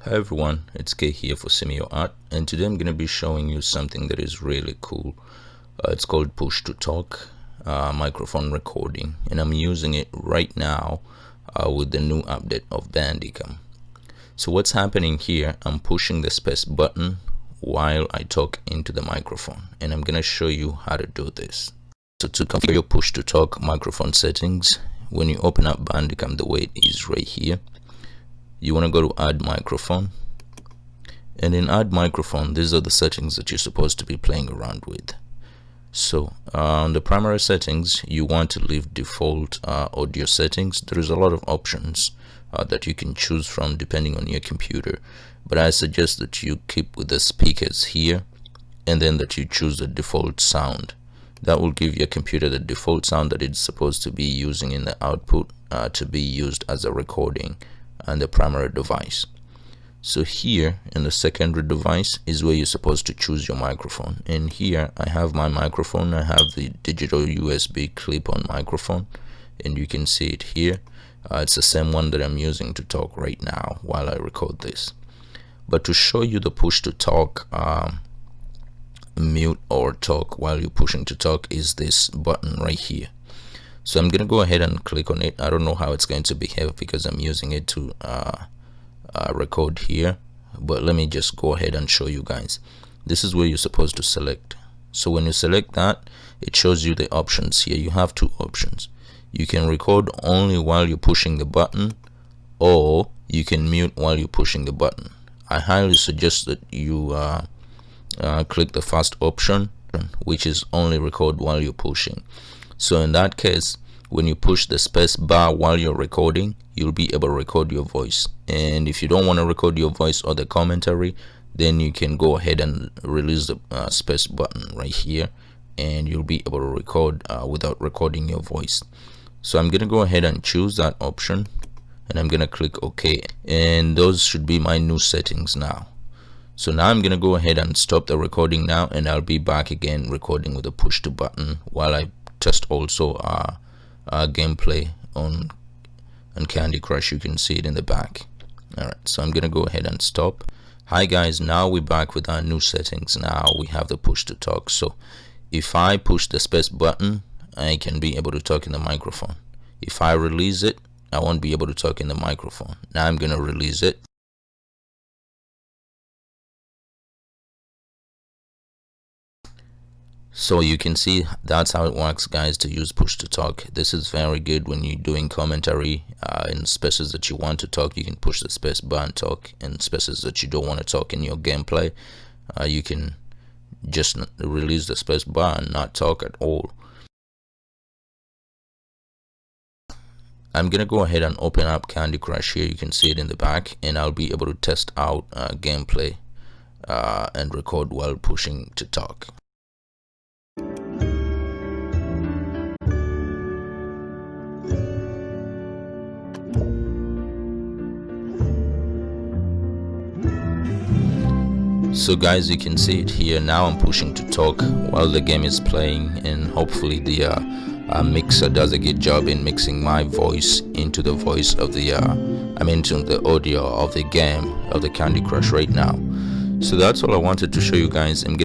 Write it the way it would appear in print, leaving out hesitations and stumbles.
Hi everyone, it's K here for Simio Art, and today I'm going to be showing you something that is really cool. It's called push to talk microphone recording, and I'm using it right now with the new update of Bandicam. So what's happening here, I'm pushing the space button while I talk into the microphone, and I'm going to show you how to do this. So to configure your push to talk microphone settings, when you open up Bandicam the way it is right here, you want to go to add microphone, and in add microphone, these are the settings that you're supposed to be playing around with. So on the primary settings, you want to leave default audio settings. There is a lot of options that you can choose from depending on your computer, but I suggest that you keep with the speakers here, and then that you choose the default sound. That will give your computer the default sound that it's supposed to be using in the output to be used as a recording and the primary device. So here in the secondary device is where you're supposed to choose your microphone, and here I have my microphone. I have the digital USB clip-on microphone, and you can see it here. It's the same one that I'm using to talk right now while I record this. But to show you the push to talk, mute or talk while you're pushing to talk, is this button right here. So I'm gonna go ahead and click on it. I don't know how it's going to behave because I'm using it to record here, but let me just go ahead and show you guys. This is where you're supposed to select. So when you select that, it shows you the options here. You have two options. You can record only while you're pushing the button, or you can mute while you're pushing the button. I highly suggest that you click the first option, which is only record while you're pushing. So in that case, when you push the space bar while you're recording, you'll be able to record your voice. And if you don't want to record your voice or the commentary, then you can go ahead and release the space button right here, and you'll be able to record without recording your voice. So I'm gonna go ahead and choose that option, and I'm gonna click OK, and those should be my new settings now. So now I'm gonna go ahead and stop the recording now, and I'll be back again recording with the push to button while I test also gameplay on Candy Crush. You can see it in the back. Alright, so I'm gonna go ahead and stop. Hi guys, now we're back with our new settings. Now we have the push to talk. So if I push the space button, I can be able to talk in the microphone. If I release it, I won't be able to talk in the microphone. Now I'm gonna release it. So you can see that's how it works, guys, to use push to talk. This is very good when you're doing commentary in spaces that you want to talk. You can push the space bar and talk. In spaces that you don't want to talk in your gameplay, you can just release the space bar and not talk at all. I'm gonna go ahead and open up Candy Crush here. You can see it in the back, and I'll be able to test out gameplay and record while pushing to talk. So guys, you can see it here. Now I'm pushing to talk while the game is playing, and hopefully the mixer does a good job in mixing my voice into the voice of the into the audio of the game of the Candy Crush right now. So that's all I wanted to show you guys.